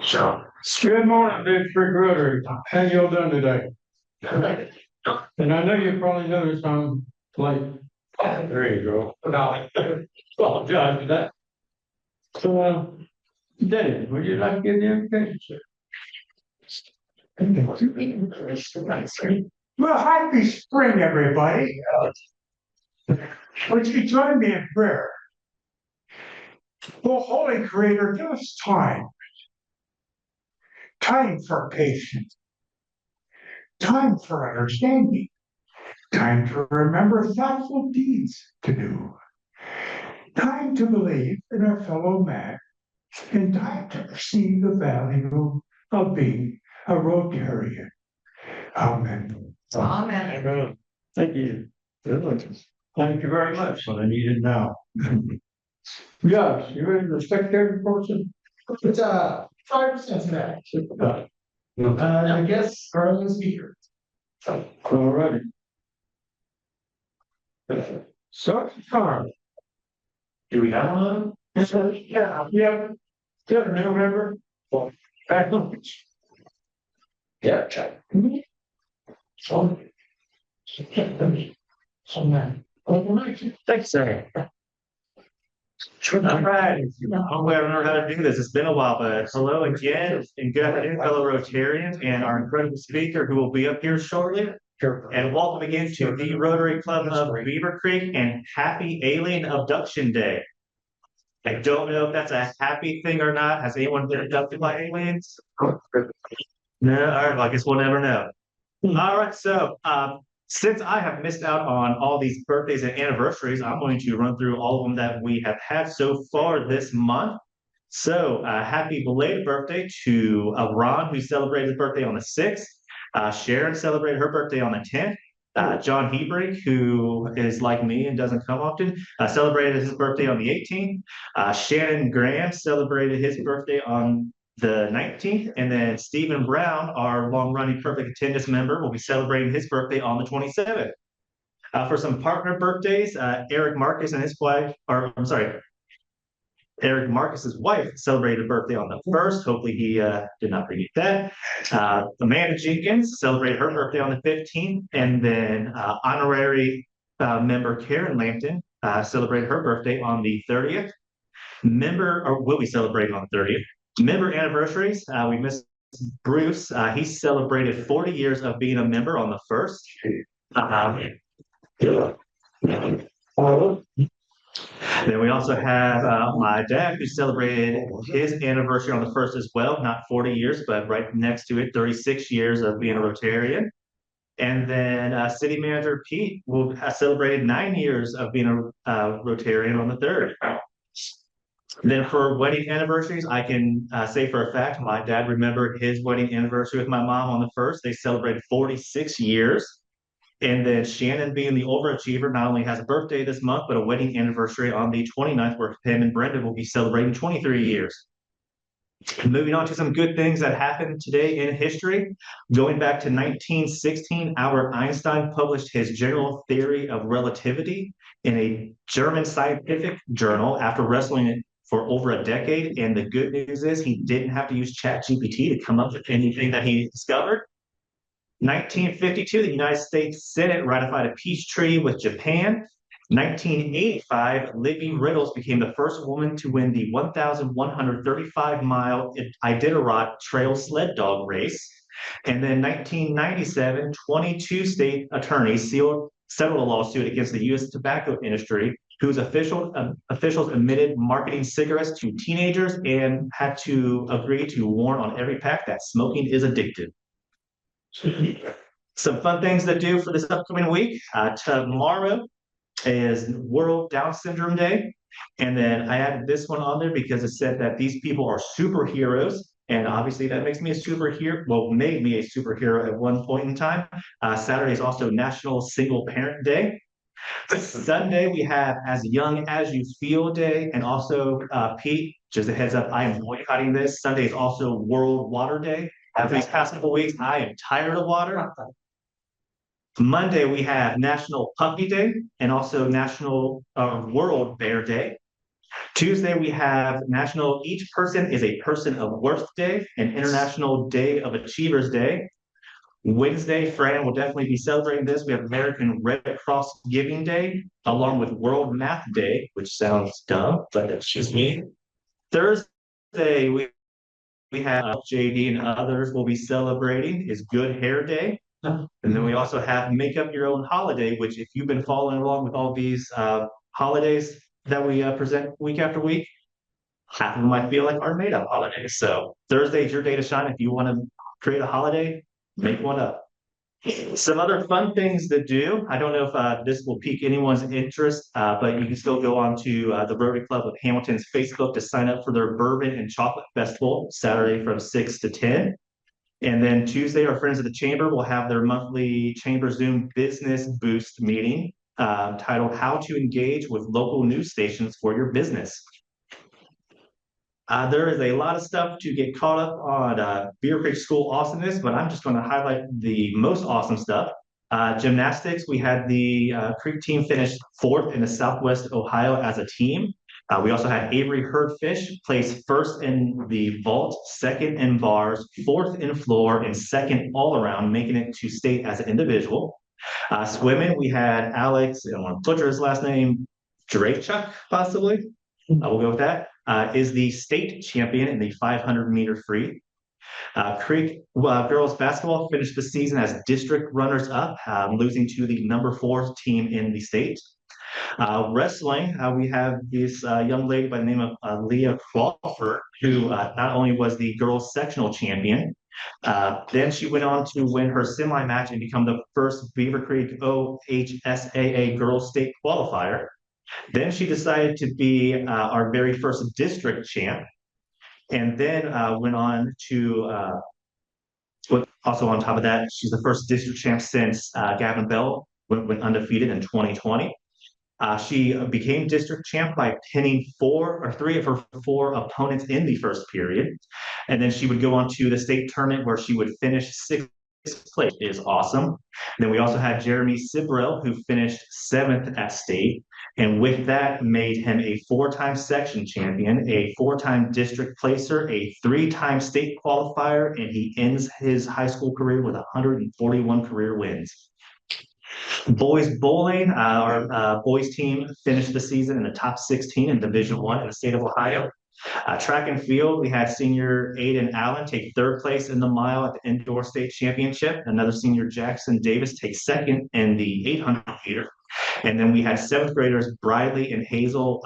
So, good morning, Beavercreek Rotary. How y'all doing today? And I know you probably noticed I'm late. There you go. No, apologize for that. So, Dave, would you like to give the invitation, sir? Well, happy spring, everybody. Would you join me in prayer? Oh, Holy Creator, give us time for patience, time for understanding, time to remember thoughtful deeds to do, time to believe in our fellow man, and time to perceive the value of being a Rotarian. Amen. Amen. Thank you. Thank you very much. What I needed now. Josh, you ready to secretary portion? It's 5% today. I guess Carl is here. All righty. So, Carl. Do we have one? Yes, sir. Yeah. New member. Well, back on. Yeah, check. So, Thanks, sir. All right. Hopefully, I don't know how to do this. It's been a while, but hello again and good afternoon, fellow Rotarians, and our incredible speaker who will be up here shortly. And welcome again to the Rotary Club of Beavercreek and happy Alien Abduction Day. I don't know if that's a happy thing or not. Has anyone been abducted by aliens? No, all right, well, I guess we'll never know. All right, so since I have missed out on all these birthdays and anniversaries, I'm going to run through all of them that we have had so far this month. So happy belated birthday to Ron, who celebrated his birthday on the 6th. Sharon celebrated her birthday on the 10th. John Hebrink, who is like me and doesn't come often, celebrated his birthday on the 18th. Shannon Graham celebrated his birthday on the 19th, and then Stephen Brown, our long-running perfect attendance member, will be celebrating his birthday on the 27th. For some partner birthdays, Eric Marcus and his wife, or I'm sorry, Eric Marcus's wife celebrated a birthday on the 1st. Hopefully he did not forget that. Amanda Jenkins celebrated her birthday on the 15th, and then honorary member Karen Lampton celebrated her birthday on the 30th. Will be celebrating on the 30th. Member anniversaries, we missed Bruce. He celebrated 40 years of being a member on the 1st. Then we also have my dad, who celebrated his anniversary on the 1st as well, not 40 years, but right next to it, 36 years of being a Rotarian. And then City Manager Pete will have celebrated 9 years of being a Rotarian on the 3rd. Then for wedding anniversaries, I can say for a fact, my dad remembered his wedding anniversary with my mom on the 1st. They celebrated 46 years. And then Shannon, being the overachiever, not only has a birthday this month, but a wedding anniversary on the 29th, where him and Brenda will be celebrating 23 years. Moving on to some good things that happened today in history. Going back to 1916, Albert Einstein published his general theory of relativity in a German scientific journal after wrestling it for over a decade. And the good news is he didn't have to use ChatGPT to come up with anything that he discovered. 1952, the United States Senate ratified a peace treaty with Japan. 1985, Libby Riddles became the first woman to win the 1,135-mile Iditarod Trail sled dog race. And then 1997, 22 state attorneys settled a lawsuit against the U.S. tobacco industry, whose officials admitted marketing cigarettes to teenagers and had to agree to warn on every pack that smoking is addictive. Some fun things to do for this upcoming week. Tomorrow is World Down Syndrome Day. And then I added this one on there because it said that these people are superheroes. And obviously that makes me a superhero. Well, made me a superhero at one point in time. Saturday is also National Single Parent Day. Sunday, we have As Young As You Feel Day. And also, Pete, just a heads up, I am boycotting this. Sunday is also World Water Day. After these past couple weeks, I am tired of water. Monday, we have National Puppy Day and also National World Bear Day. Tuesday, we have National Each Person is a Person of Worth Day and International Day of Achievers Day. Wednesday, Fran will definitely be celebrating this. We have American Red Cross Giving Day, along with World Math Day, which sounds dumb, but that's just me. Thursday, we have JD and others will be celebrating is Good Hair Day. And then we also have Make Up Your Own Holiday, which if you've been following along with all these holidays that we present week after week, half of them I feel like are made up holidays. So Thursday is your day to shine. If you want to create a holiday, make one up. Some other fun things to do. I don't know if this will pique anyone's interest, but you can still go on to the Rotary Club of Hamilton's Facebook to sign up for their Bourbon and Chocolate Festival, Saturday from 6 to 10. And then Tuesday, our friends at the Chamber will have their monthly Chamber Zoom Business Boost meeting titled How to Engage with Local News Stations for Your Business. There is a lot of stuff to get caught up on Beavercreek School awesomeness, but I'm just going to highlight the most awesome stuff. Gymnastics, we had the Creek team finish 4th in the Southwest Ohio as a team. We also had Avery Herdfish place 1st in the vault, 2nd in bars, 4th in floor, and 2nd all around, making it to state as an individual. Swimming, we had Alex, I don't want to butcher his last name, Drachuk, possibly. We'll go with that. Is the state champion in the 500-meter free. Creek girls basketball finished the season as district runners-up, losing to the number 4 team in the state. Wrestling, we have this young lady by the name of Leah Crawford, who not only was the girls sectional champion, then she went on to win her semi-match and become the first Beavercreek OHSAA girls state qualifier. Then she decided to be our very first district champ, and then went on to, also on top of that, she's the first district champ since Gavin Bell went undefeated in 2020. She became district champ by pinning 3 of her 4 opponents in the first period. And then she would go on to the state tournament where she would finish 6th place. It is awesome. And then we also had Jeremy Sibrel, who finished 7th at state. And with that, made him a 4-time section champion, a 4-time district placer, a 3-time state qualifier, and he ends his high school career with 141 career wins. Boys bowling, our boys team finished the season in the top 16 in Division I in the state of Ohio. Track and field, we had senior Aiden Allen take 3rd place in the mile at the indoor state championship. Another senior Jackson Davis take 2nd in the 800 meter. And then we had 7th graders Briley and Hazel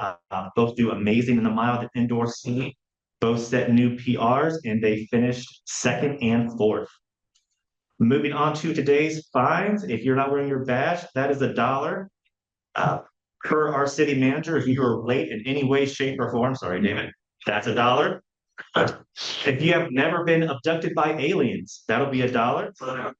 both do amazing in the mile at the indoor scene. Both set new PRs and they finished 2nd and 4th. Moving on to today's fines. If you're not wearing your badge, that is $1. Per our city manager, if you are late in any way, shape, or form, sorry, David, that's $1. If you have never been abducted by aliens, that'll be $1.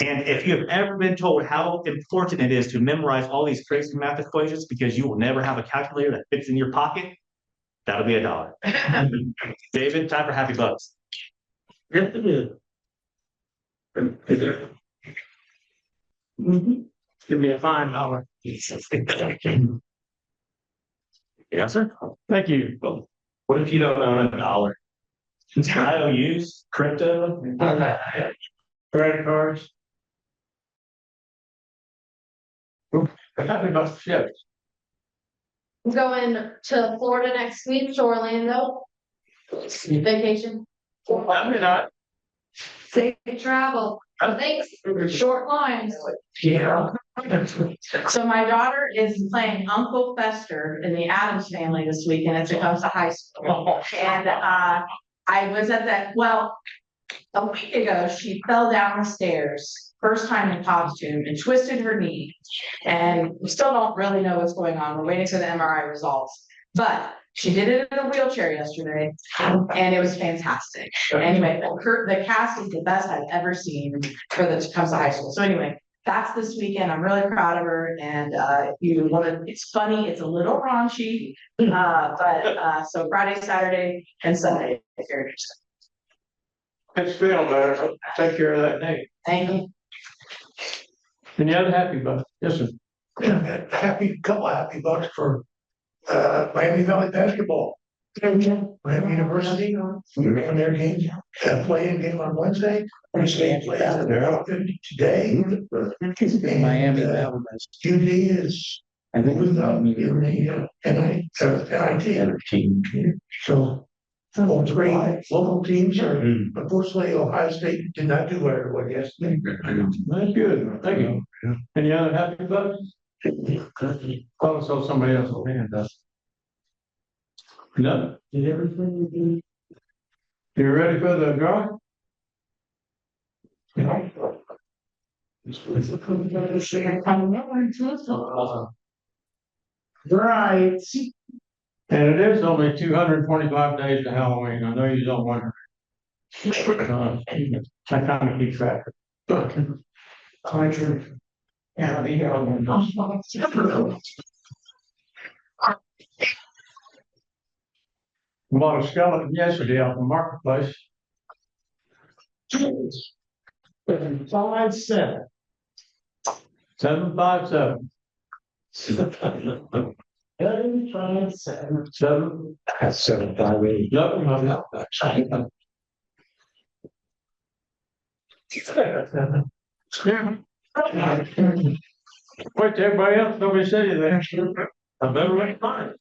And if you have ever been told how important it is to memorize all these crazy math equations because you will never have a calculator that fits in your pocket, that'll be $1. David, time for Happy Bucks. Yes, it is. Give me a fine $1. Yes, sir. Thank you. What if you don't own $1? IOUs, crypto, Credit cards. Happy about ships. I'm going to Florida next week to Orlando. Vacation. I'm not. Safe travel. Thanks. Short lines. Yeah. So my daughter is playing Uncle Fester in the Addams Family this weekend as it comes to high school. And I was at that, well, a week ago, she fell down the stairs, first time in costume, and twisted her knee. And we still don't really know what's going on. We're waiting for the MRI results. But she did it in a wheelchair yesterday, and it was fantastic. Anyway, the cast is the best I've ever seen for the comes to high school. So anyway, that's this weekend. I'm really proud of her. And if you want to, it's funny, it's a little raunchy, but so Friday, Saturday, and Sunday, if you're interested. It's feeling better. Take care of that name. Thank you. Any other happy bucks? Yes, sir. And a couple of happy bucks for Miami Valley basketball. Miami University, we're on their game, playing game on Wednesday. Wednesday plays at their outfit today. Miami And, Valley. UD is I think moving up in the NIT. So. All three local teams are, unfortunately, Ohio State did not do very well yesterday. That's good, thank you. Any other happy bucks? Oh, so somebody else will hand us. No, did everything? You ready for the draw? Right. And it is only 225 days to Halloween. I know you don't want to. I kind of keep track. Yeah, bought a skeleton yesterday out in the marketplace. 757. 757. 757. Seven. That's 758. No. Wait, everybody else, nobody said anything. I better wait fine.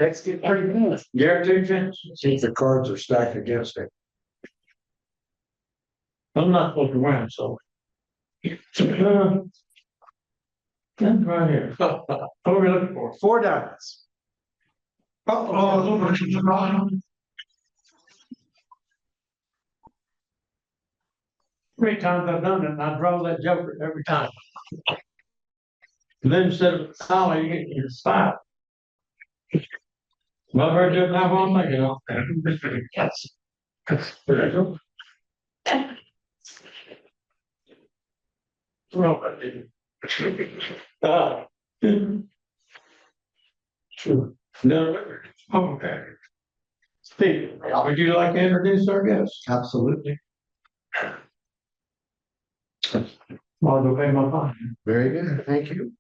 Next get pretty good. Guaranteed chance. See if the cards are stacked against it. I'm not supposed to win, so. Right here. What are we looking for? 4 diamonds. Oh. Three times I've done it, and I draw that joker every time. And then instead of solid, you get your spot. Well, I heard you now one thing, you know. Yes. There you go. Well, I didn't. True. No. Okay. Steve, would you like to introduce our guest? Absolutely. I'll go pay my fine. Very good. Thank you.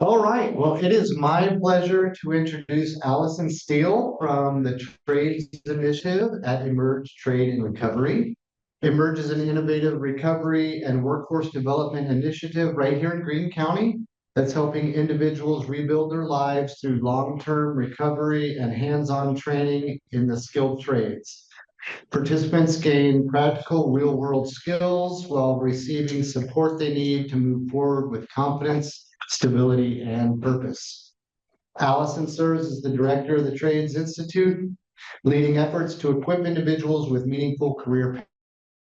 All right. Well, it is my pleasure to introduce Allison Steele from the Trades Initiative at Emerge Trade and Recovery. Emerge is an innovative recovery and workforce development initiative right here in Greene County that's helping individuals rebuild their lives through long-term recovery and hands-on training in the skilled trades. Participants gain practical real-world skills while receiving support they need to move forward with confidence, stability, and purpose. Allison serves as the director of the Trades Institute, leading efforts to equip individuals with meaningful career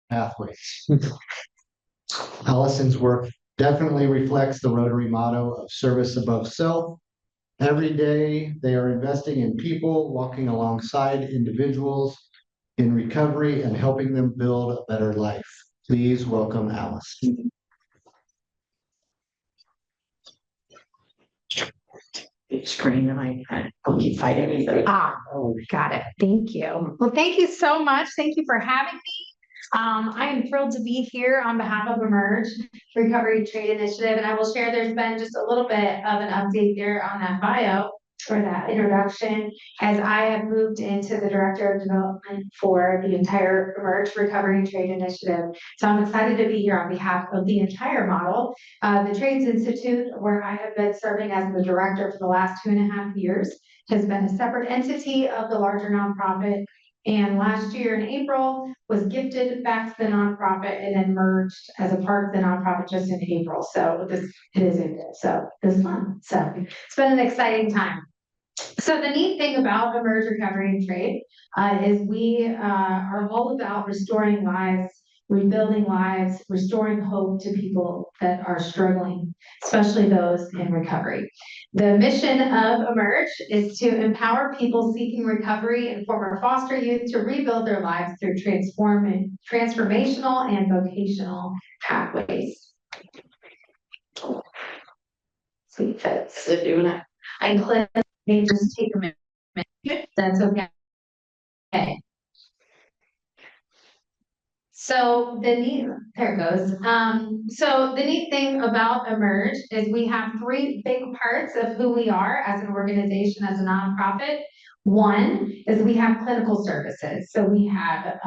pathways. Allison's work definitely reflects the Rotary motto of service above self. Every day, they are investing in people, walking alongside individuals in recovery and helping them build a better life. Please welcome Allison. Screen and I'll keep fighting. Got it. Thank you. Well, thank you so much. Thank you for having me. I am thrilled to be here on behalf of Emerge Recovery Trade Initiative, and I will share there's been just a little bit of an update there on that bio or that introduction as I have moved into the Director of Development for the entire Emerge Recovery Trade Initiative. So I'm excited to be here on behalf of the entire model. The Trades Institute, where I have been serving as the director for the last 2.5 years, has been a separate entity of the larger nonprofit. And last year in April was gifted back to the nonprofit and then merged as a part of the nonprofit just in April. So it is April. So this is fun. So it's been an exciting time. So the neat thing about Emerge Recovery and Trade is we are all about restoring lives, rebuilding lives, restoring hope to people that are struggling, especially those in recovery. The mission of Emerge is to empower people seeking recovery and former foster youth to rebuild their lives through transformational and vocational pathways. Sweet fits, they're doing it. I click, just take a minute. That's okay. So there it goes. So the neat thing about Emerge is we have three big parts of who we are as an organization, as a nonprofit. One is we have clinical services. So we have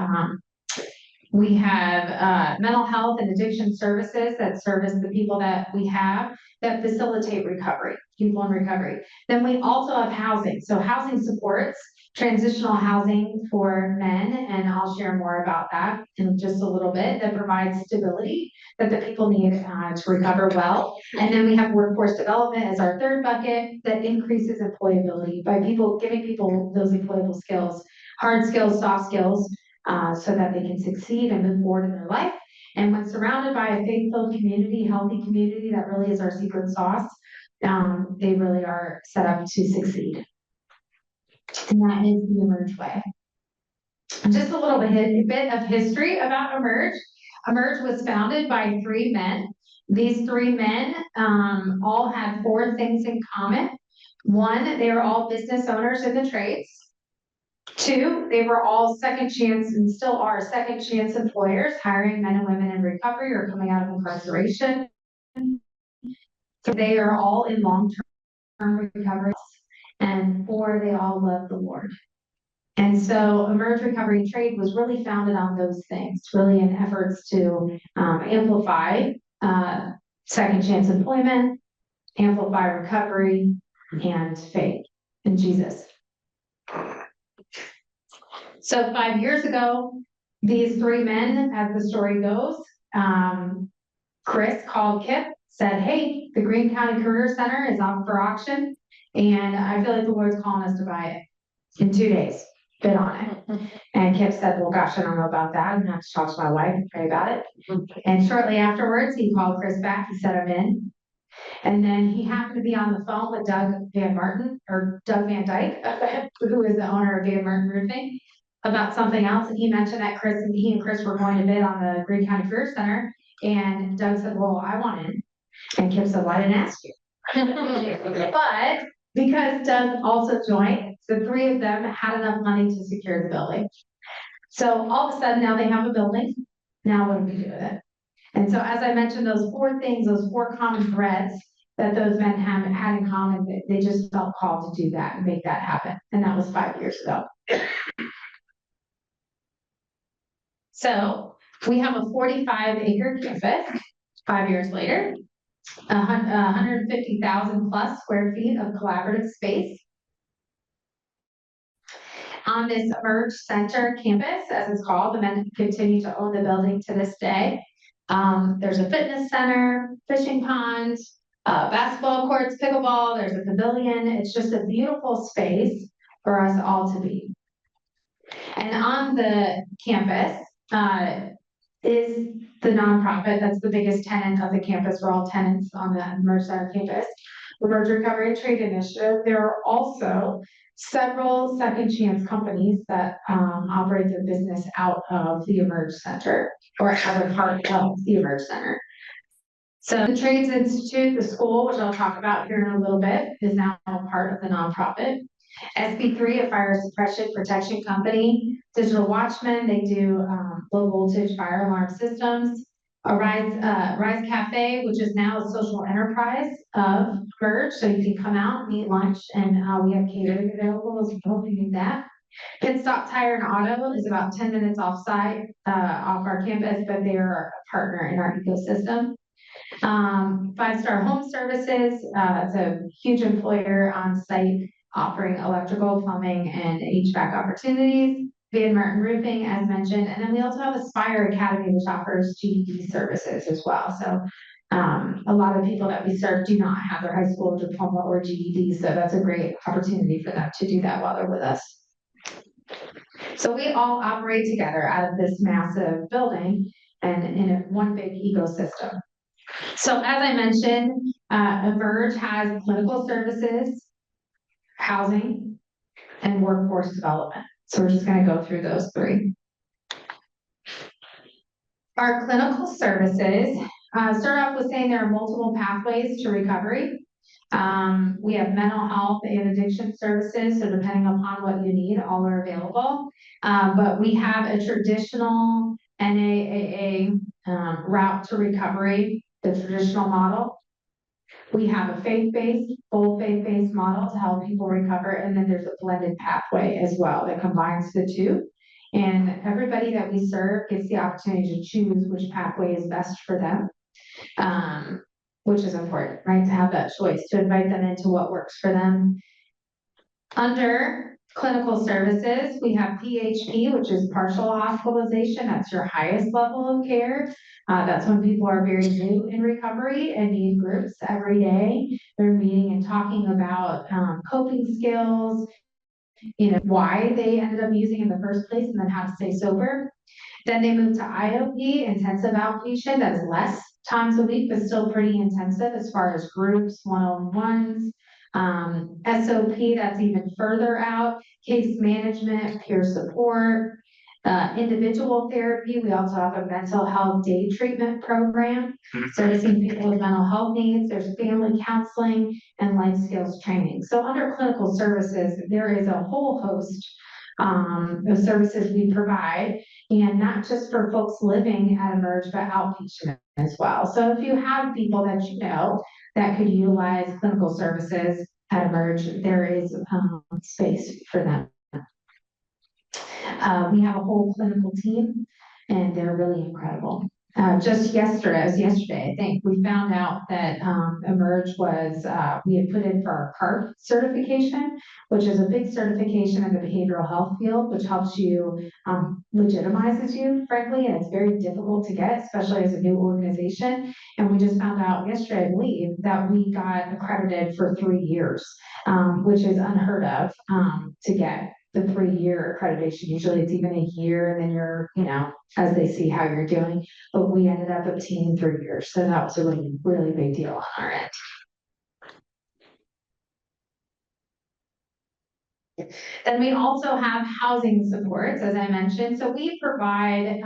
mental health and addiction services that service the people that we have that facilitate recovery, people in recovery. Then we also have housing. So housing supports transitional housing for men, and I'll share more about that in just a little bit, that provides stability that the people need to recover well. And then we have workforce development as our third bucket that increases employability by giving people those employable skills, hard skills, soft skills, so that they can succeed and move forward in their life. And when surrounded by a faith-filled community, healthy community, that really is our secret sauce. They really are set up to succeed. And that is the Emerge way. Just a little bit of history about Emerge. Emerge was founded by three men. These three men all had four things in common. One, they were all business owners in the trades. Two, they were all second chance and still are second chance employers, hiring men and women in recovery or coming out of incarceration. So they are all in long-term recovery. And four, they all love the Lord. And so Emerge Recovery and Trade was really founded on those things, really in efforts to amplify second chance employment, amplify recovery, and faith in Jesus. So 5 years ago, these three men, as the story goes, Chris called Kip, said, hey, the Greene County Career Center is up for auction, and I feel like the Lord's calling us to buy it in 2 days. Bid on it. And Kip said, well, gosh, I don't know about that. I'm gonna have to talk to my wife and pray about it. And shortly afterwards, he called Chris back, he set him in. And then he happened to be on the phone with Doug Van Dyke, who is the owner of Van Martin Roofing, about something else. And he mentioned that he and Chris were going to bid on the Greene County Career Center. And Doug said, well, I want in. And Kip said, well, I didn't ask you. But because Doug also joined, the three of them had enough money to secure the building. So all of a sudden now they have a building. Now what do we do with it? And so as I mentioned, those four things, those four common threads that those men had in common, they just felt called to do that and make that happen. And that was 5 years ago. So we have a 45-acre campus 5 years later. 150,000 plus square feet of collaborative space. On this Emerge Center campus, as it's called, the men continue to own the building to this day. There's a fitness center, fishing pond, basketball courts, pickleball, there's a pavilion. It's just a beautiful space for us all to be. And on the campus is the nonprofit that's the biggest tenant of the campus. We're all tenants on the Emerge Center campus. The Emerge Recovery and Trade Initiative. There are also several second chance companies that operate their business out of the Emerge Center or as a part of the Emerge Center. So the Trades Institute, the school, which I'll talk about here in a little bit, is now a part of the nonprofit. SB3, a fire suppression protection company. Digital Watchmen, they do low voltage fire alarm systems. Rise Cafe, which is now a social enterprise of Emerge, so you can come out, eat lunch, and we have catering available as well if you need that. Pit Stop Tire and Auto is about 10 minutes off-site, off our campus, but they are a partner in our ecosystem. 5-Star Home Services, it's a huge employer on site offering electrical, plumbing, and HVAC opportunities. Van Martin Roofing, as mentioned, and then we also have Aspire Academy, which offers GED services as well. So a lot of people that we serve do not have their high school diploma or GED, so that's a great opportunity for them to do that while they're with us. So we all operate together out of this massive building and in one big ecosystem. So as I mentioned, Emerge has clinical services, housing, and workforce development. So we're just going to go through those three. Our clinical services start off with saying there are multiple pathways to recovery. We have mental health and addiction services, so depending upon what you need, all are available. But we have a traditional NAAA route to recovery, the traditional model. We have a full faith-based model to help people recover, and then there's a blended pathway as well that combines the two. And everybody that we serve gets the opportunity to choose which pathway is best for them, which is important, right? To have that choice, to invite them into what works for them. Under clinical services, we have PHP, which is partial hospitalization. That's your highest level of care. That's when people are very new in recovery and need groups every day. They're meeting and talking about coping skills, why they ended up using in the first place, and then how to stay sober. Then they move to IOP, intensive outpatient. That's less times a week, but still pretty intensive as far as groups, one-on-ones. SOP, that's even further out. Case management, peer support, individual therapy. We also have a mental health day treatment program, servicing people with mental health needs. There's family counseling and life skills training. So under clinical services, there is a whole host of services we provide, and not just for folks living at Emerge, but outpatient as well. So if you have people that you know that could utilize clinical services at Emerge, there is space for them. We have a whole clinical team, and they're really incredible. Just yesterday, I think, we found out that Emerge was, we had put in for our CARP certification, which is a big certification in the behavioral health field, which helps you, legitimizes you, frankly, and it's very difficult to get, especially as a new organization. And we just found out yesterday, I believe, that we got accredited for 3 years, which is unheard of to get the 3-year accreditation. Usually it's even a year, and then you're, as they see how you're doing, but we ended up obtaining 3 years. So that was a really, really big deal on our end. Then we also have housing supports, as I mentioned. So we provide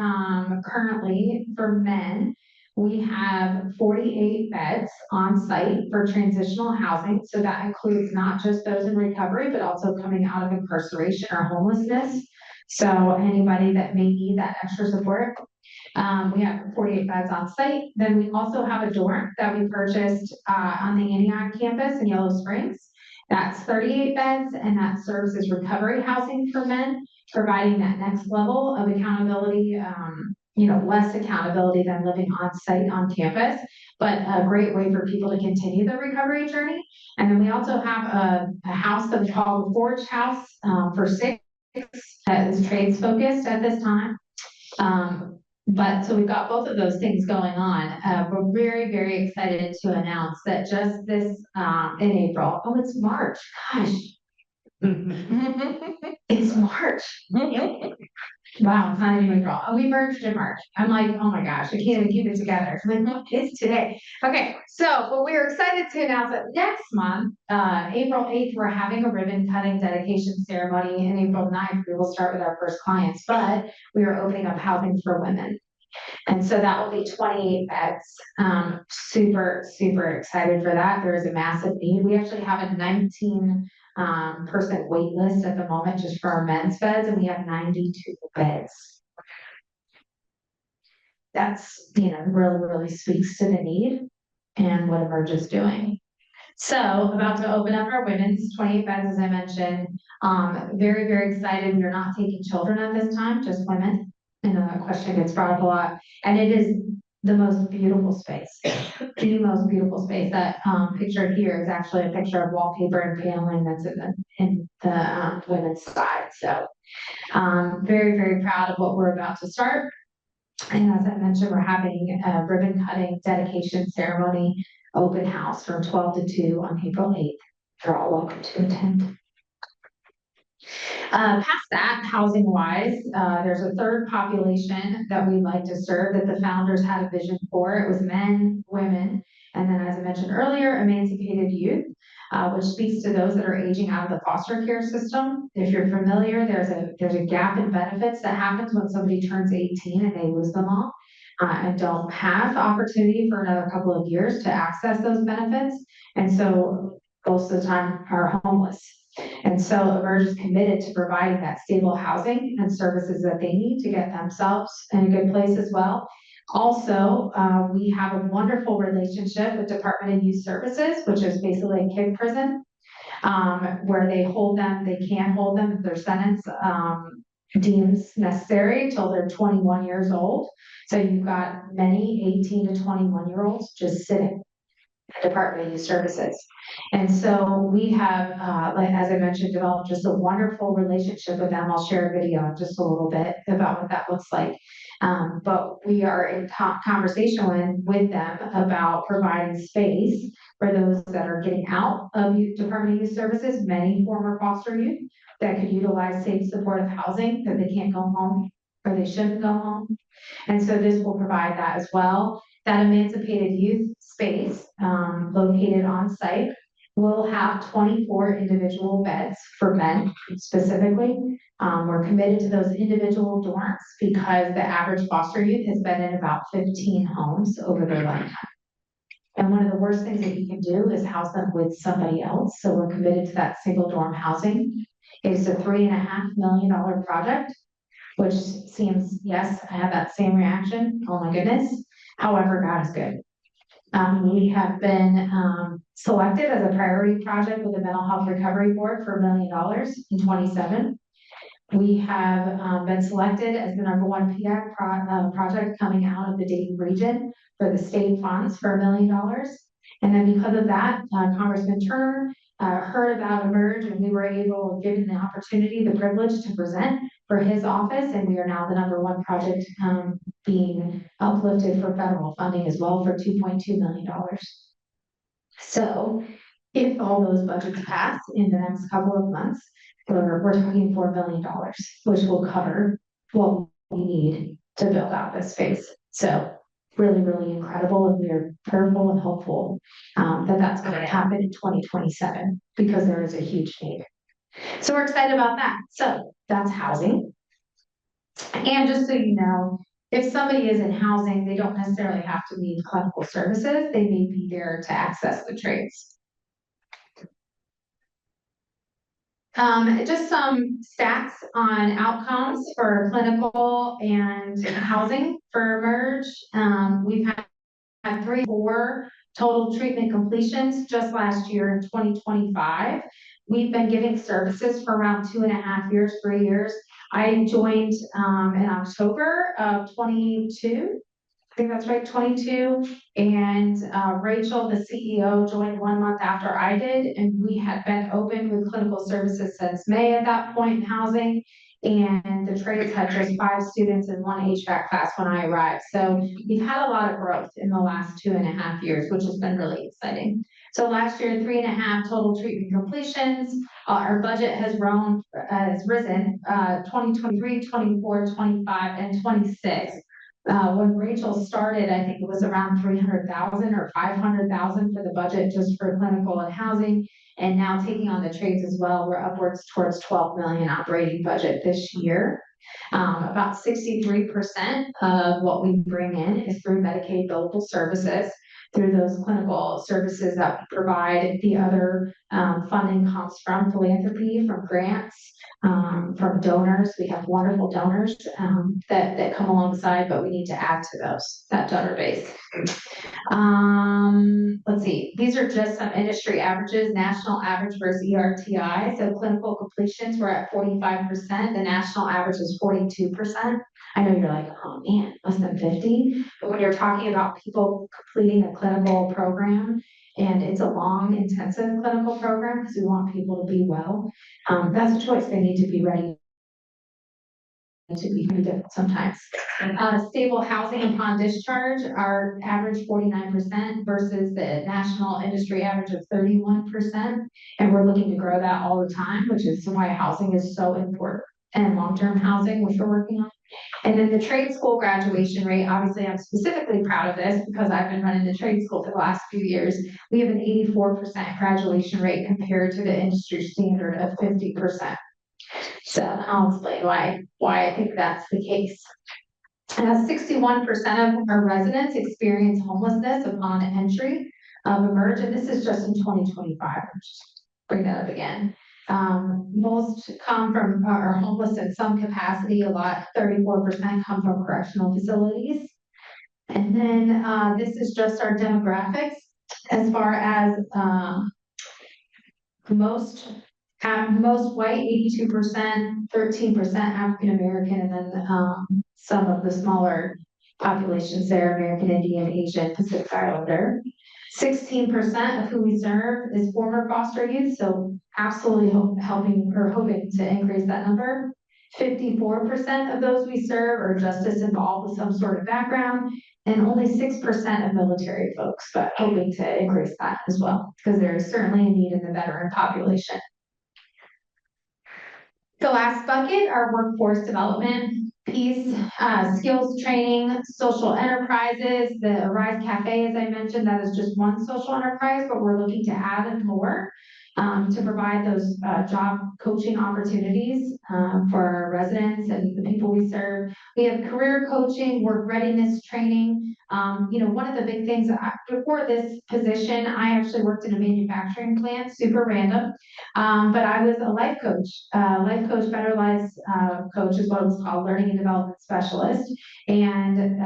currently for men, we have 48 beds on site for transitional housing. So that includes not just those in recovery, but also coming out of incarceration or homelessness. So anybody that may need that extra support. We have 48 beds on site. Then we also have a dorm that we purchased on the Antioch campus in Yellow Springs. That's 38 beds, and that serves as recovery housing for men, providing that next level of accountability, less accountability than living on site on campus, but a great way for people to continue the recovery journey. And then we also have a house that's called the Forge House for 6 that is trades focused at this time. But so we've got both of those things going on. We're very, very excited to announce that just this in April. Oh, it's March. Gosh. It's March. Wow, it's not even April. Oh, we merged in March. I'm like, oh my gosh, I can't even keep it together. I'm like, no, it's today. Okay, so but we're excited to announce that next month, April 8th, we're having a ribbon cutting dedication ceremony, and April 9th, we will start with our first clients, but we are opening up housing for women. And so that will be 28 beds. Super, super excited for that. There is a massive need. We actually have a 19 person wait list at the moment just for our men's beds, and we have 92 beds. That's, really, really speaks to the need and what Emerge is doing. So about to open up our women's 28 beds, as I mentioned. Very, very excited. We are not taking children at this time, just women. And that question gets brought up a lot. And it is the most beautiful space. The most beautiful space. That picture here is actually a picture of wallpaper and paneling that's in the women's side. So very, very proud of what we're about to start. And as I mentioned, we're having a ribbon cutting dedication ceremony open house from 12 to 2 on April 8th. You're all welcome to attend. Past that, housing wise, there's a third population that we'd like to serve that the founders had a vision for. It was men, women, and then as I mentioned earlier, emancipated youth, which speaks to those that are aging out of the foster care system. If you're familiar, there's a gap in benefits that happens when somebody turns 18 and they lose them all. And don't have the opportunity for another couple of years to access those benefits. And so most of the time are homeless. And so Emerge is committed to providing that stable housing and services that they need to get themselves in a good place as well. Also, we have a wonderful relationship with Department of Youth Services, which is basically a kid prison, where they hold them, they can hold them if their sentence deems necessary till they're 21 years old. So you've got many 18 to 21-year-olds just sitting at Department of Youth Services. And so we have, like, as I mentioned, developed just a wonderful relationship with them. I'll share a video in just a little bit about what that looks like. But we are in conversation with them about providing space for those that are getting out of Department of Youth Services, many former foster youth that could utilize safe supportive housing, that they can't go home or they shouldn't go home. And so this will provide that as well. That emancipated youth space located on site will have 24 individual beds for men specifically. We're committed to those individual dorms because the average foster youth has been in about 15 homes over their lifetime. And one of the worst things that you can do is house them with somebody else. So we're committed to that single dorm housing. It's a $3.5 million project, which seems, yes, I had that same reaction. Oh my goodness. However, God is good. We have been selected as a priority project with the Mental Health Recovery Board for $1 million in 27. We have been selected as the #1 PDAC project coming out of the Dayton region for the state funds for $1 million. And then because of that, Congressman Turner heard about Emerge, and we were able, given the opportunity, the privilege to present for his office, and we are now the #1 project being uplifted for federal funding as well for $2.2 million. So if all those budgets pass in the next couple of months, we're talking $4 million, which will cover what we need to build out this space. So really, really incredible, and we are prayerful and hopeful that that's going to happen in 2027 because there is a huge need. So we're excited about that. So that's housing. And just so you know, if somebody is in housing, they don't necessarily have to need clinical services. They may be there to access the trades. Just some stats on outcomes for clinical and housing for Emerge. We've had 4 total treatment completions just last year in 2025. We've been giving services for around 2.5 years, 3 years. I joined in October of 22. I think that's right, 22. And Rachel, the CEO, joined 1 month after I did. And we had been open with clinical services since May at that point in housing. And the trades had just 5 students in 1 HVAC class when I arrived. So we've had a lot of growth in the last 2.5 years, which has been really exciting. So last year, 3.5 total treatment completions. Our budget has risen 2023, 24, 25, and 26. When Rachel started, I think it was around 300,000 or 500,000 for the budget just for clinical and housing. And now taking on the trades as well, we're upwards towards 12 million operating budget this year. About 63% of what we bring in is through Medicaid billable services, through those clinical services that we provide. The other funding comes from philanthropy, from grants, from donors. We have wonderful donors that come alongside, but we need to add to that donor base. Let's see, these are just some industry averages, national average versus ERTI. So clinical completions were at 45%. The national average is 42%. I know you're like, oh man, less than 50. But when you're talking about people completing a clinical program, and it's a long, intensive clinical program because we want people to be well, that's a choice. They need to be ready to be pretty difficult sometimes. Stable housing upon discharge, our average 49% versus the national industry average of 31%. And we're looking to grow that all the time, which is why housing is so important, and long-term housing, which we're working on. And then the trade school graduation rate, obviously I'm specifically proud of this because I've been running the trade school for the last few years. We have an 84% graduation rate compared to the industry standard of 50%. So I'll explain why I think that's the case. 61% of our residents experience homelessness upon entry of Emerge, and this is just in 2025. I'll just bring that up again. Most come from, are homeless in some capacity, a lot, 34% come from correctional facilities. And then, this is just our demographics as far as, most white, 82%, 13% African American, and then, some of the smaller populations there, American Indian, Asian, Pacific Islander. 16% of who we serve is former foster youth, so absolutely helping or hoping to increase that number. 54% of those we serve are justice involved with some sort of background, and only 6% of military folks, but hoping to increase that as well, because there is certainly a need in the veteran population. The last bucket, our workforce development piece, skills training, social enterprises, the Arise Cafe, as I mentioned, that is just one social enterprise, but we're looking to add more to provide those job coaching opportunities for our residents and the people we serve. We have career coaching, work readiness training. One of the big things before this position, I actually worked in a manufacturing plant, super random, but I was a life coach, better lives coach is what it was called, learning and development specialist. And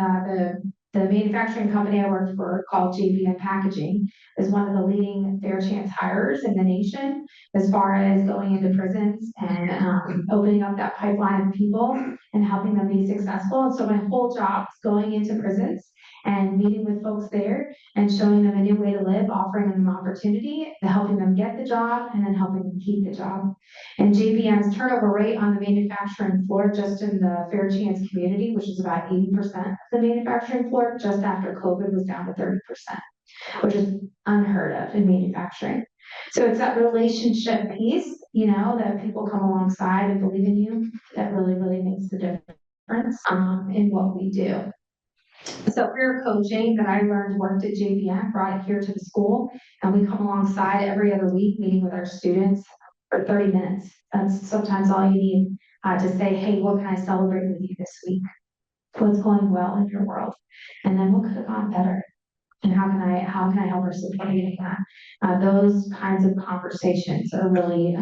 the manufacturing company I worked for called JVM Packaging is one of the leading fair chance hirers in the nation as far as going into prisons and opening up that pipeline of people and helping them be successful. And so my whole job is going into prisons and meeting with folks there and showing them a new way to live, offering them an opportunity, helping them get the job, and then helping them keep the job. And JVM's turnover rate on the manufacturing floor, just in the fair chance community, which is about 80% of the manufacturing floor, just after COVID was down to 30%, which is unheard of in manufacturing. So it's that relationship piece, that people come alongside and believe in you, that really, really makes the difference in what we do. So career coaching that I learned worked at JVM, brought it here to the school, and we come alongside every other week, meeting with our students for 30 minutes. That's sometimes all you need to say, hey, what can I celebrate with you this week? What's going well in your world? And then what could have gone better? And how can I help her support you in that? Those kinds of conversations are really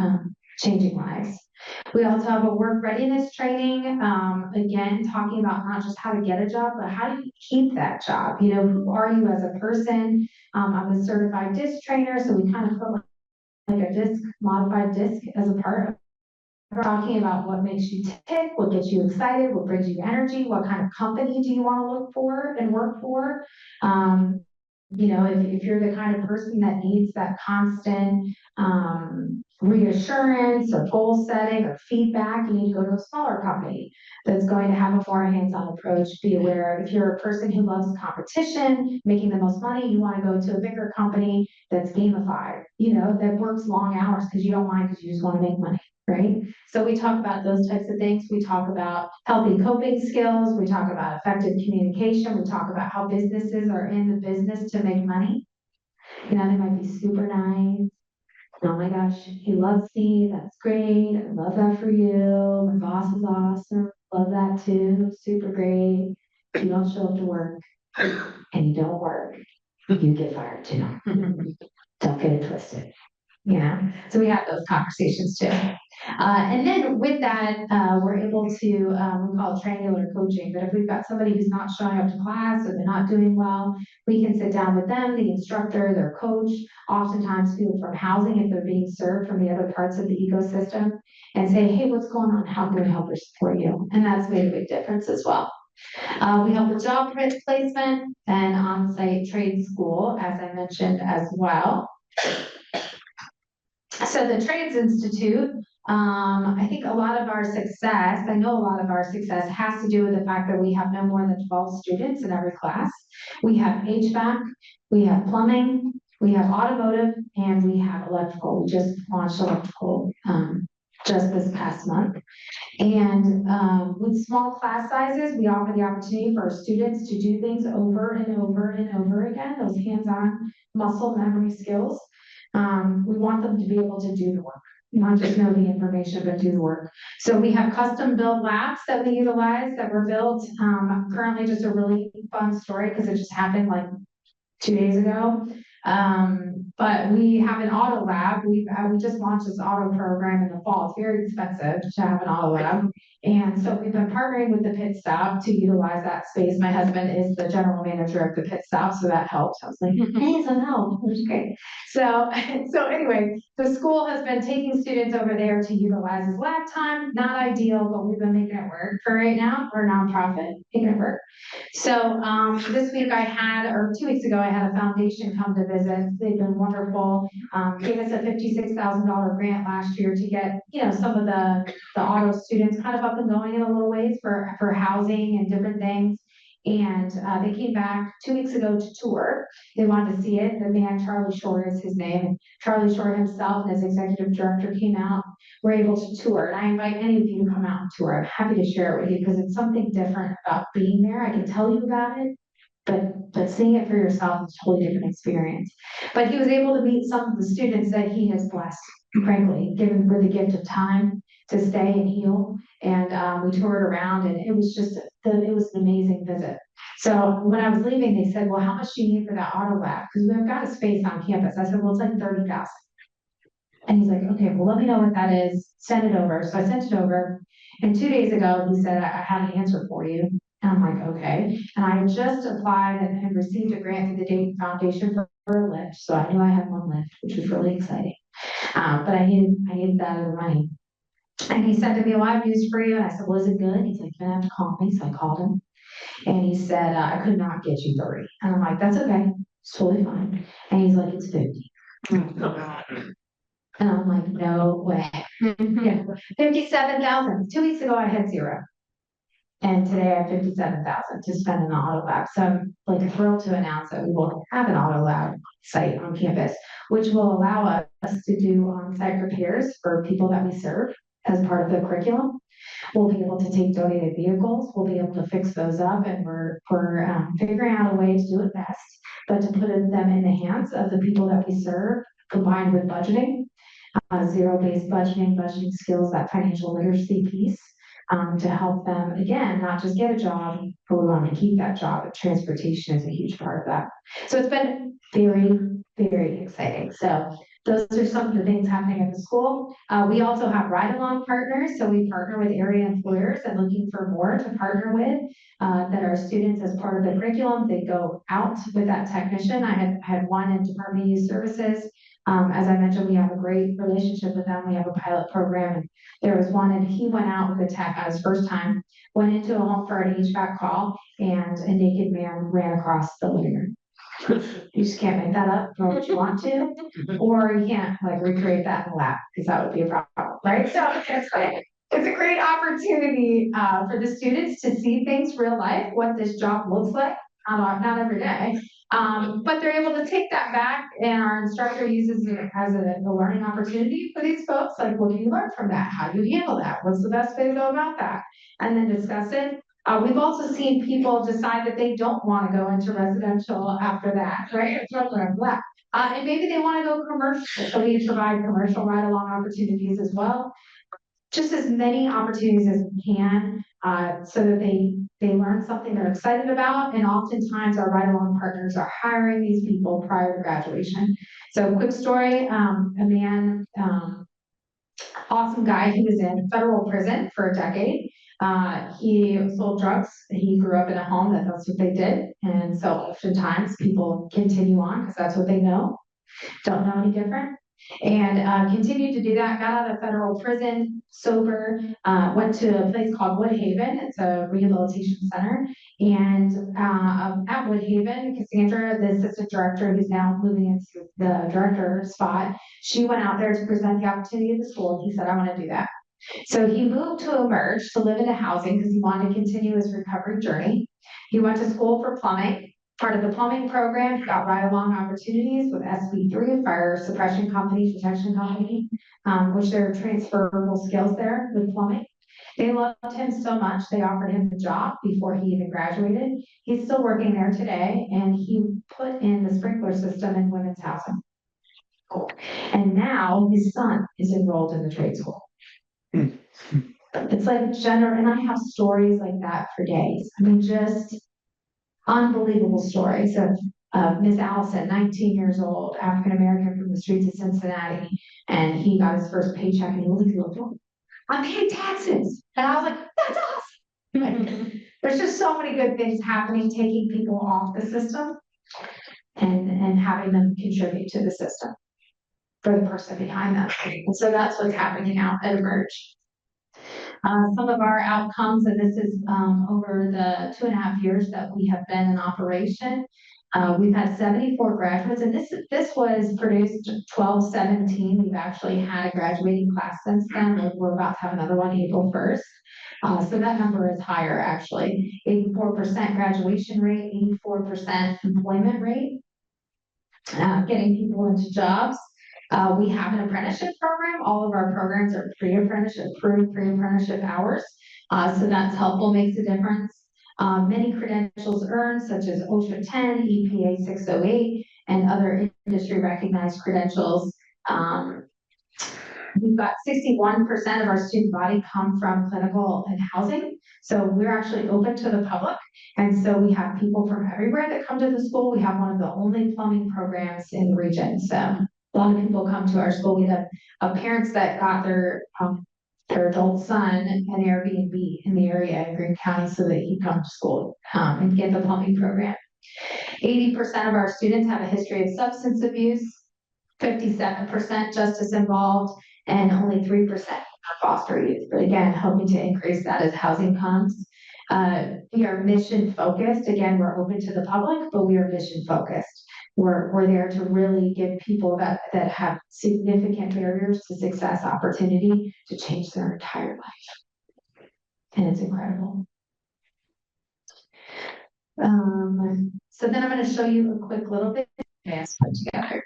changing lives. We also have a work readiness training, again, talking about not just how to get a job, but how do you keep that job? Who are you as a person? I'm a certified DISC trainer, so we kind of put like a DISC, modified DISC as a part of. We're talking about what makes you tick, what gets you excited, what brings you energy, what kind of company do you want to look for and work for? If you're the kind of person that needs that constant reassurance or goal setting or feedback, you need to go to a smaller company that's going to have a more hands-on approach. Be aware, if you're a person who loves competition, making the most money, you want to go to a bigger company that's gamified, that works long hours because you don't mind, because you just want to make money. Right? So we talk about those types of things. We talk about healthy coping skills. We talk about effective communication. We talk about how businesses are in the business to make money. They might be super nice. Oh my gosh, he loves me. That's great. I love that for you. My boss is awesome. Love that too. Super great. You don't show up to work and you don't work, you get fired too. Don't get it twisted. So we have those conversations too. And then with that, we're able to, we call it triangular coaching, but if we've got somebody who's not showing up to class or they're not doing well, we can sit down with them, the instructor, their coach, oftentimes people from housing if they're being served from the other parts of the ecosystem, and say, hey, what's going on? How can we help or support you? And that's made a big difference as well. We help with job placement and on-site trade school, as I mentioned as well. So the Trades Institute, I think a lot of our success, I know a lot of our success has to do with the fact that we have no more than 12 students in every class. We have HVAC, we have plumbing, we have automotive, and we have electrical. We just launched electrical just this past month. And with small class sizes, we offer the opportunity for our students to do things over and over and over again, those hands-on muscle memory skills. We want them to be able to do the work, not just know the information, but do the work. So we have custom built labs that we utilize that were built. Currently just a really fun story because it just happened like 2 days ago. but we have an auto lab. We just launched this auto program in the fall. It's very expensive to have an auto lab. And so we've been partnering with the pit stop to utilize that space. My husband is the general manager of the pit stop, so that helps. I was like, hey, some help, which is great. So anyway, the school has been taking students over there to utilize his lab time. Not ideal, but we've been making it work for right now. We're a nonprofit, making it work. So this week or 2 weeks ago, I had a foundation come to visit. They've been wonderful. Gave us a $56,000 grant last year to get, some of the auto students kind of up and going in a little ways for housing and different things. And they came back 2 weeks ago to tour. They wanted to see it. The man, Charlie Shore is his name. And Charlie Shore himself and his executive director came out, were able to tour. And I invite any of you to come out and tour. I'm happy to share it with you because it's something different about being there. I can tell you about it, but seeing it for yourself is a totally different experience. But he was able to meet some of the students that he has blessed, frankly, given with the gift of time to stay and heal. And we toured around, and it was it was an amazing visit. So when I was leaving, they said, well, how much do you need for that auto lab? Because we've got a space on campus. I said, well, it's like 30,000. And he's like, okay, well, let me know what that is. Send it over. So I sent it over. And 2 days ago, he said, I have an answer for you. And I'm like, okay. And I had just applied and had received a grant through the Dayton Foundation for a lift. So I knew I had one lift, which was really exciting. But I needed that other money. And he said to me, well, I have news for you. And I said, well, is it good? He's like, you're gonna have to call me. So I called him. And he said, I could not get you 30. And I'm like, that's okay. It's totally fine. And he's like, it's 50. And I'm like, no way. Yeah, 57,000. 2 weeks ago, I had 0. And today I have 57,000 to spend in the auto lab. So I'm like thrilled to announce that we will have an auto lab site on campus, which will allow us to do on-site repairs for people that we serve as part of the curriculum. We'll be able to take donated vehicles. We'll be able to fix those up, and we're figuring out a way to do it best, but to put them in the hands of the people that we serve, combined with budgeting, zero-based budgeting skills, that financial literacy piece, to help them, again, not just get a job, but we want to keep that job. But transportation is a huge part of that. So it's been very, very exciting. So those are some of the things happening at the school. We also have ride-along partners. So we partner with area employers and looking for more to partner with, that our students, as part of the curriculum, they go out with that technician. I had one in Department of Youth Services. As I mentioned, we have a great relationship with them. We have a pilot program, and there was one, and he went out with a tech on his first time, went into a home for an HVAC call, and a naked man ran across the living room. You just can't make that up for what you want to, or you can't recreate that in the lab, because that would be a problem, right? So it's a great opportunity for the students to see things real life, what this job looks like. Not every day, but they're able to take that back, and our instructor uses it as a learning opportunity for these folks. Like, what do you learn from that? How do you handle that? What's the best way to go about that? And then discuss it. We've also seen people decide that they don't want to go into residential after that, right? And maybe they want to go commercial. So we provide commercial ride-along opportunities as well. Just as many opportunities as we can, so that they learn something they're excited about. And oftentimes our ride-along partners are hiring these people prior to graduation. So quick story, a man, awesome guy, he was in federal prison for a decade. He sold drugs. He grew up in a home that's what they did. And so oftentimes people continue on because that's what they know, don't know any different. And continued to do that, got out of federal prison, sober, went to a place called Woodhaven. It's a rehabilitation center. And at Woodhaven, Cassandra, the assistant director, who's now moving into the director spot, she went out there to present the opportunity of the school. He said, I want to do that. So he moved to Emerge to live in a housing because he wanted to continue his recovery journey. He went to school for plumbing. Part of the plumbing program, he got ride-along opportunities with SB3, Fire Suppression Company, Protection Company, which there are transferable skills there with plumbing. They loved him so much, they offered him the job before he even graduated. He's still working there today, and he put in the sprinkler system in women's housing. And now his son is enrolled in the trade school. It's like and I have stories like that for days. I mean, just unbelievable stories Miss Allison, 19 years old, African-American from the streets of Cincinnati. And he got his first paycheck and he looked at me like, "Oh, I'm paying taxes." And I was like, "That's awesome." There's just so many good things happening, taking people off the system and having them contribute to the system for the person behind them. And so that's what's happening out at Emerge. Some of our outcomes, and this is over the 2.5 years that we have been in operation. We've had 74 graduates, and this was produced 12/17. We've actually had a graduating class since then. We're about to have another one April 1st. So that number is higher, actually. 84% graduation rate, 84% employment rate, getting people into jobs. We have an apprenticeship program. All of our programs are pre-apprenticeship hours. So that's helpful, makes a difference. Many credentials earned, such as OSHA 10, EPA 608, and other industry recognized credentials. We've got 61% of our student body come from clinical and housing. So we're actually open to the public. And so we have people from everywhere that come to the school. We have one of the only plumbing programs in the region. So a lot of people come to our school. We have parents that got their adult son an Airbnb in the area in Greene County so that he comes to school and get the plumbing program. 80% of our students have a history of substance abuse, 57% justice involved, and only 3% are foster youth. But again, hoping to increase that as housing comes. We are mission focused. Again, we're open to the public, but we are mission focused. We're there to really give people that have significant barriers to success opportunity to change their entire life. And it's incredible. So then I'm going to show you a quick little bit advanced put together.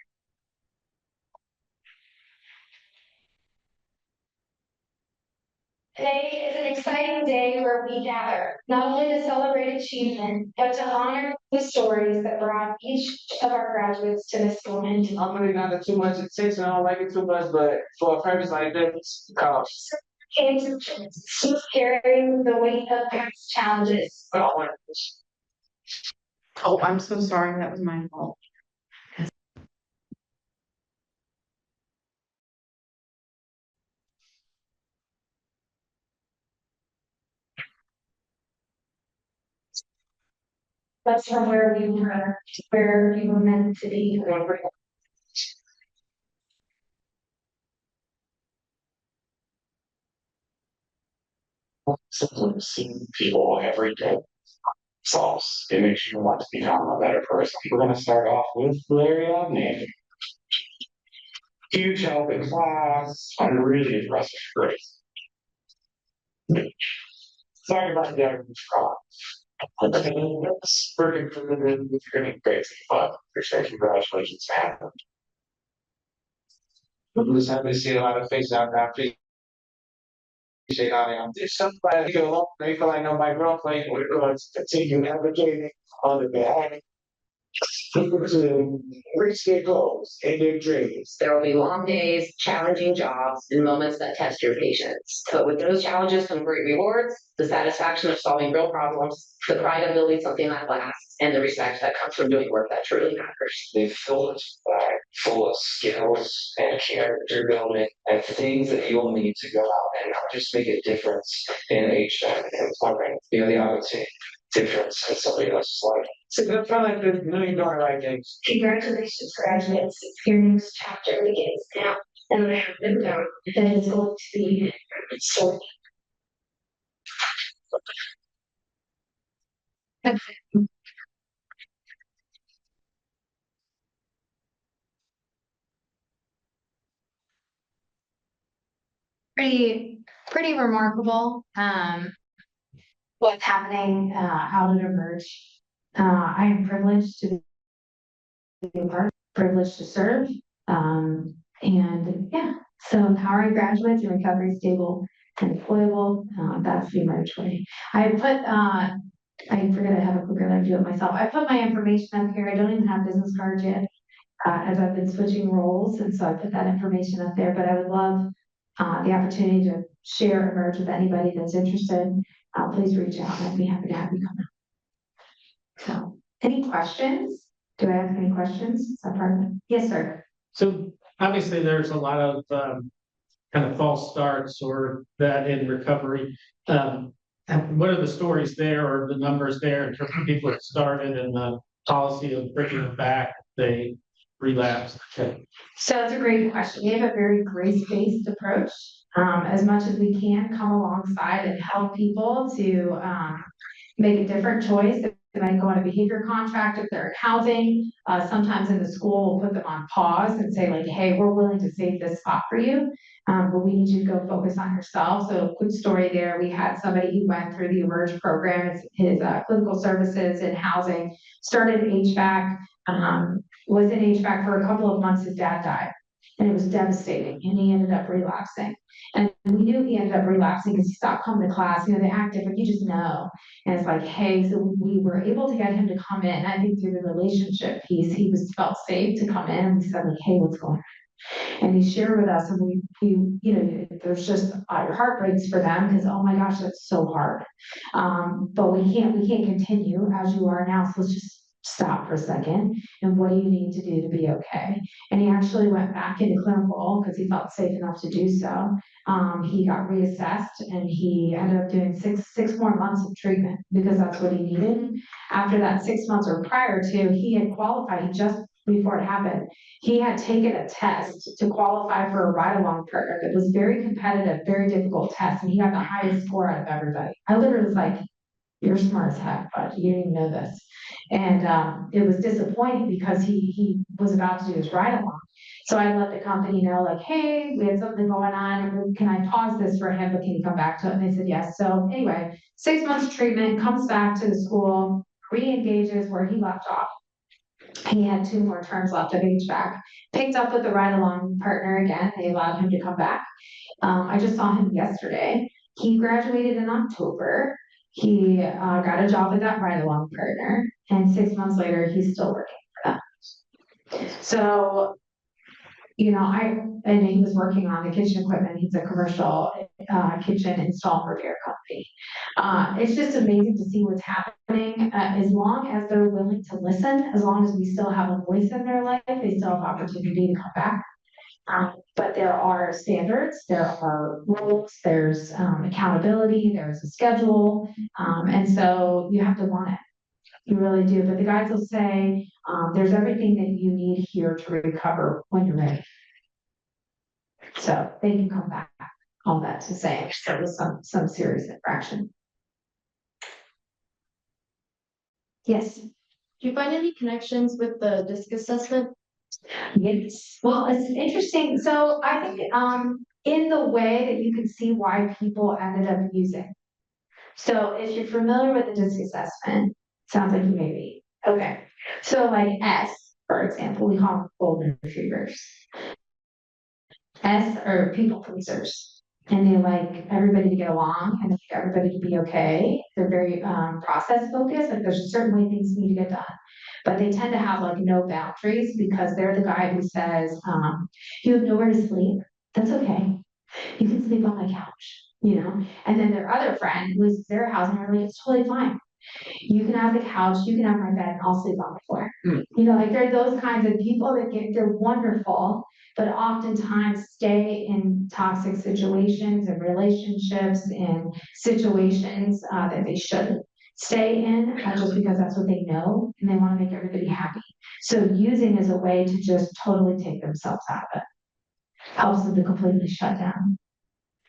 Today is an exciting day where we gather, not only to celebrate achievement, but to honor the stories that brought each of our graduates to this moment. I'm really not too much attention. I don't like it too much, but for a purpose like this, comes. Kids keep carrying the weight of past challenges. Oh, I'm so sorry. That was my fault. That's from where we were meant to be. Simply seeing people every day solves. It makes you want to become a better person. We're going to start off with Larry Abney. Huge help in class and really impressive grades. Sorry about the other it's working for the getting great, but appreciate congratulations to happen. I'm just happy to see a lot of faces out there. Appreciate all the there's somebody go they feel I know my growth rate we're going to continue advocating on the behalf people to reach their goals and their dreams. There will be long days, challenging jobs, and moments that test your patience. But with those challenges come great rewards, the satisfaction of solving real problems, the pride of building something that lasts, and the respect that comes from doing work that truly matters. They fill us full of skills and character building and things that you'll need to go out and not just make a difference in HVAC and plumbing. You know, the opportunity difference in somebody else's life. So that's probably like the million dollar right things. Congratulations, graduates. Your next chapter begins now. And I have no doubt that it's going to be so. Pretty remarkable. What's happening out at Emerge. I am privileged to be a part, privileged to serve. And yeah, so empowering graduates in recovery, stable, and employable. That's the Emerge way. I put I forget I have a clicker that I do it myself. I put my information up here. I don't even have business cards yet, as I've been switching roles, and so I put that information up there. But I would love the opportunity to share Emerge with anybody that's interested. Please reach out. I'd be happy to have you come out. So, any questions? Do I have any questions? Is that part of it? Yes, sir. So obviously, there's a lot of kind of false starts or that in recovery. What are the stories there or the numbers there in terms of people that started and the policy of bringing them back, if they relapse? So it's a great question. We have a very grace-based approach. As much as we can come alongside and help people to make a different choice. They might go on a behavior contract if they're in housing. Sometimes in the school, we'll put them on pause and say like, hey, we're willing to save this spot for you. But we need you to go focus on yourself. So quick story there, we had somebody who went through the Emerge program, it's his clinical services in housing, started HVAC, was in HVAC for a couple of months, his dad died. And it was devastating, and he ended up relapsing. And we knew he ended up relapsing because he stopped coming to class. You know, they act different, you just know. And it's like, hey, so we were able to get him to come in. I think through the relationship piece, he was felt safe to come in. And we said, like, hey, what's going on? And he shared with us, and we you know, there's just your heart breaks for them because oh my gosh, that's so hard. But we can't continue as you are now. So let's just stop for a second. And what do you need to do to be okay? And he actually went back into clinical because he felt safe enough to do so. He got reassessed and he ended up doing six more months of treatment because that's what he needed. After that 6 months or prior to, he had qualified just before it happened. He had taken a test to qualify for a ride-along partner that was very competitive, very difficult test, and he got the highest score out of everybody. I literally was like, you're smart as heck, but you didn't even know this. And it was disappointing because he was about to do his ride-along. So I let the company know, like, hey, we had something going on. Can I pause this for him, but can you come back to it? And they said yes. So anyway, 6 months treatment, comes back to the school, re-engages where he left off. He had 2 more terms left of HVAC. Picked up with the ride-along partner again. They allowed him to come back. I just saw him yesterday. He graduated in October. He got a job with that ride-along partner, and 6 months later, he's still working for them. So, you know, and he was working on the kitchen equipment. He's a commercial kitchen install and repair company. It's just amazing to see what's happening. As long as they're willing to listen, as long as we still have a voice in their life, they still have opportunity to come back. But there are standards, there are rules, there's accountability, there's a schedule, and so you have to want it. You really do. But the guys will say, there's everything that you need here to recover when you're ready. So they can come back. All that to say, there was some serious infraction. Yes. Do you find any connections with the DISC assessment? Yes. Well, it's interesting. So I think in the way that you can see why people ended up using. So if you're familiar with the DISC assessment, sounds like you may be. Okay. So like S, for example, we call them golden retrievers. S are people pleasers. And they like everybody to get along and everybody to be okay. They're very process focused. Like there's a certain way things need to get done. But they tend to have like no boundaries because they're the guy who says, you have nowhere to sleep. That's okay. You can sleep on my couch, you know? And then their other friend who is their house and they're like, it's totally fine. You can have the couch, you can have my bed, and I'll sleep on the floor. You know, like they're those kinds of people that they're wonderful, but oftentimes stay in toxic situations and relationships and situations that they shouldn't stay in just because that's what they know and they want to make everybody happy. So using is a way to just totally take themselves out of it. Helps them to completely shut down.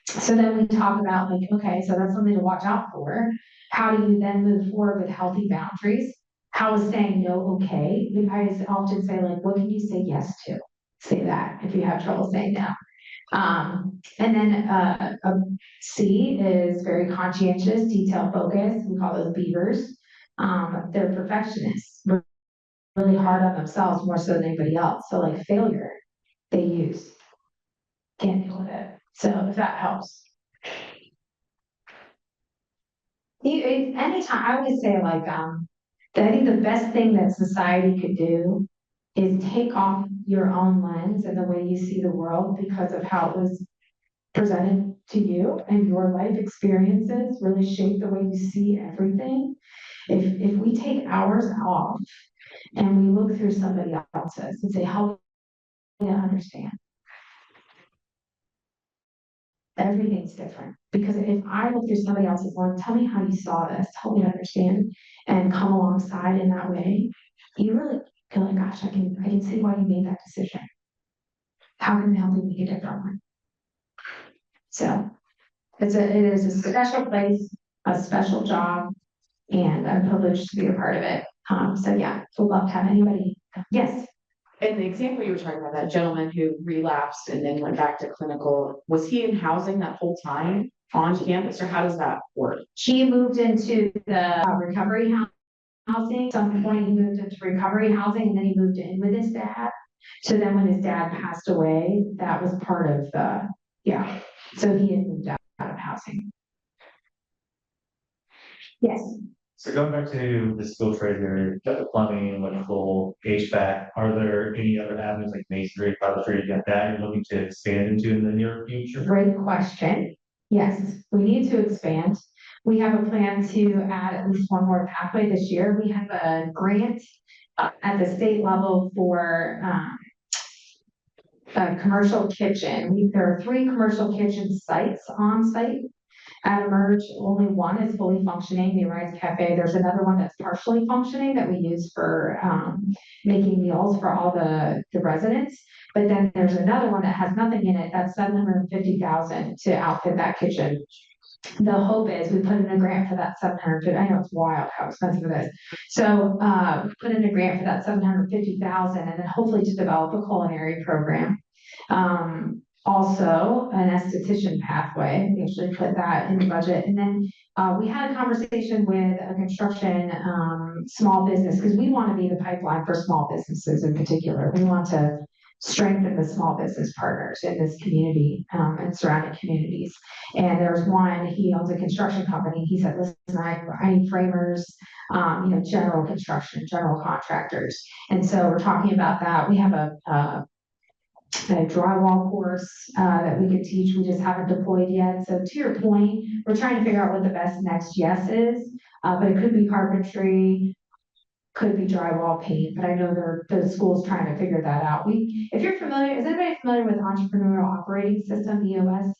So then we talk about like, okay, so that's something to watch out for. How do you then move forward with healthy boundaries? How is saying no okay? I often say like, what can you say yes to? Say that if you have trouble saying no. And then a C is very conscientious, detail focused. We call those beavers. They're perfectionists, really hard on themselves more so than anybody else. So like failure, they use. Can't deal with it. So if that helps. Anytime, I always say like, that I think the best thing that society could do is take off your own lens and the way you see the world because of how it was presented to you and your life experiences really shape the way you see everything. If we take ours off and we look through somebody else's and say, help me to understand. Everything's different, because if I look through somebody else's lens, tell me how you saw this, help me to understand and come alongside in that way. You really feel like, gosh, I can see why you made that decision. How can I help you make a different one? So it is a special place, a special job, and I'm privileged to be a part of it. So yeah, we'd love to have anybody. Yes. In the example you were talking about, that gentleman who relapsed and then went back to clinical, was he in housing that whole time on campus, or how does that work? He moved into the recovery housing. At some point, he moved into recovery housing, and then he moved in with his dad. So then when his dad passed away, that was part of the, yeah. So he had moved out of housing. Yes. So going back to the skill trade area, the plumbing, electrical, HVAC, are there any other avenues like masonry, carpentry, like that you're looking to expand into in the near future? Great question. Yes, we need to expand. We have a plan to add at least one more pathway this year. We have a grant at the state level for a commercial kitchen. There are 3 commercial kitchen sites on site. At Emerge, only one is fully functioning, the Arise Cafe. There's another one that's partially functioning that we use for making meals for all the residents. But then there's another one that has nothing in it. That's $750,000 to outfit that kitchen. The hope is we put in a grant for that 750. I know it's wild how expensive it is. So put in a grant for that 750,000, and then hopefully to develop a culinary program. Also an esthetician pathway. We actually put that in the budget. And then we had a conversation with a construction small business, because we want to be the pipeline for small businesses in particular. We want to strengthen the small business partners in this community and surrounding communities. And there's one, he owns a construction company. He said, listen, I need framers, general construction, general contractors. And so we're talking about that. We have a drywall course that we could teach. We just haven't deployed yet. So to your point, we're trying to figure out what the best next yes is, but it could be carpentry, could be drywall, paint, but I know the school's trying to figure that out. If you're familiar, is anybody familiar with Entrepreneurial Operating System, EOS?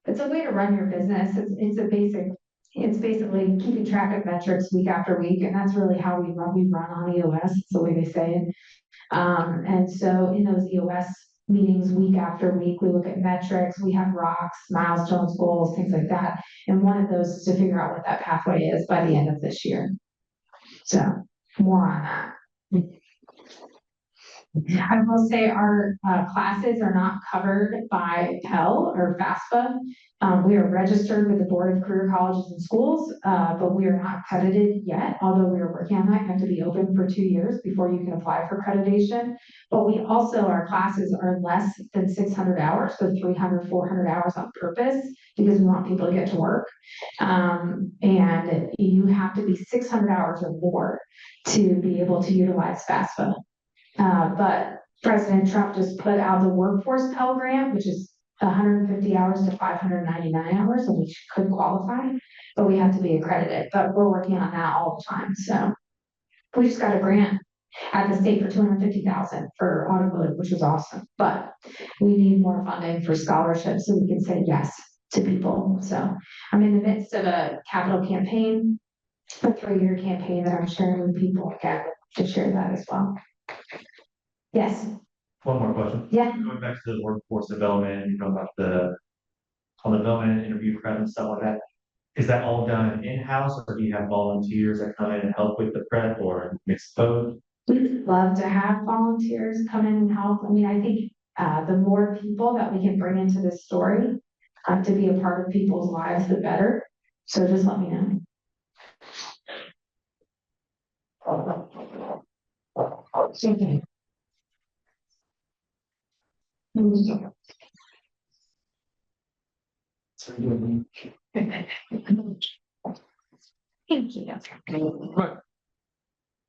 It's a way to run your business. It's basically keeping track of metrics week after week, and that's really how we run. We run on EOS. It's the way they say it. And so in those EOS meetings week after week, we look at metrics, we have rocks, milestones, goals, things like that. And one of those is to figure out what that pathway is by the end of this year. So more on that. I will say our classes are not covered by Pell or FAFSA. We are registered with the Board of Career Colleges and Schools, but we are not accredited yet, although we are working on that. You have to be open for 2 years before you can apply for accreditation. But we also, our classes are less than 600 hours, so 300, 400 hours on purpose, because we want people to get to work. And you have to be 600 hours or more to be able to utilize FAFSA. But President Trump just put out the workforce Pell Grant, which is 150 hours to 599 hours, so we could qualify, but we have to be accredited. But we're working on that all the time. So we just got a grant at the state for 250,000 for automotive, which was awesome. But we need more funding for scholarships so we can say yes to people. So I'm in the midst of a capital campaign, a 3-year campaign that I'm sharing with people again to share that as well. Yes. One more question. Yeah. Going back to the workforce development, you know, about the development, interview prep and stuff like that. Is that all done in-house, or do you have volunteers that come in and help with the prep, or mixed both? We'd love to have volunteers come in and help. I mean, I think the more people that we can bring into this story to be a part of people's lives, the better. So just let me know. Okay. Thank you. Right.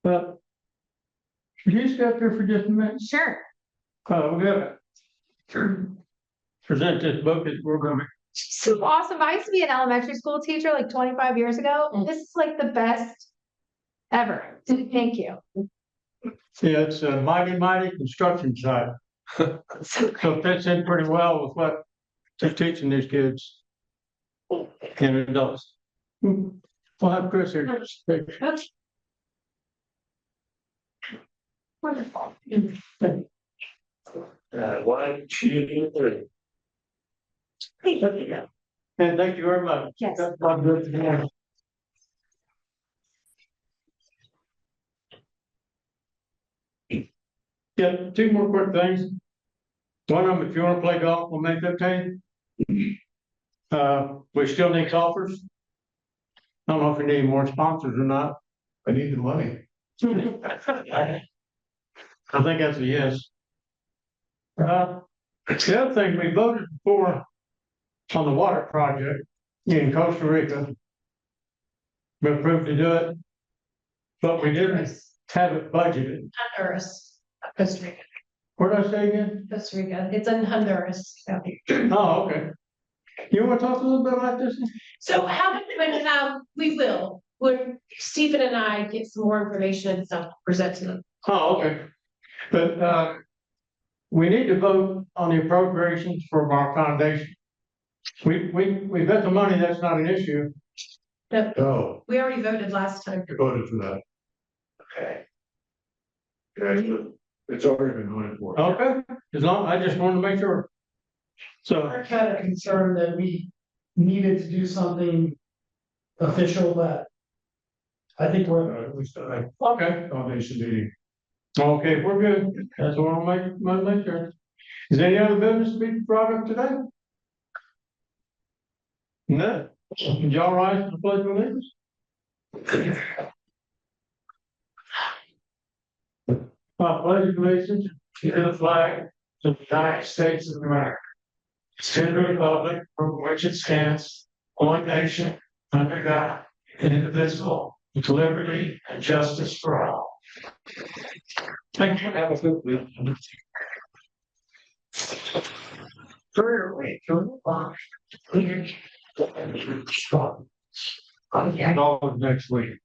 But you step here for just a minute. Sure. We gotta present this book that we're gonna. So awesome. I used to be an elementary school teacher like 25 years ago. This is like the best ever. Thank you. Yeah, it's a mighty construction site. So it fits in pretty well with what they're teaching these kids. And adults. We'll have Chris here. Okay. Wonderful. 1, 2, 3. And thank you very much. Yes. Yeah, two more quick things. One of them, if you want to play golf on May 15th. We still need golfers. I don't know if we need more sponsors or not. I need the money. I think that's a yes. The other thing, we voted for on the water project in Costa Rica. We approved to do it, but we didn't have it budgeted. Honduras, Costa Rica, What did I say again? Costa Rica. It's in Honduras. Oh, okay. You want to talk a little bit about this? So how, when, we will, when Stephen and I get some more information and stuff, present to them. Oh, okay. But, we need to vote on the appropriations for our foundation. We got the money, that's not an issue. Oh, We already voted last time. you voted for that. Okay. It's already been voted for. Okay, as long, I just wanted to make sure. So, I had a concern that we needed to do something official, but I think we're, We still have okay, foundation meeting. okay, we're good. That's what I'll make sure. Is there any other business to be brought up today? No. Would y'all rise to the pledge of allegiance? I pledge allegiance to the flag of the United States of America, to the republic for which it stands, one nation, under God, indivisible, with liberty and justice for all. Thank you. Have a good week. Career week. Strong. Next week.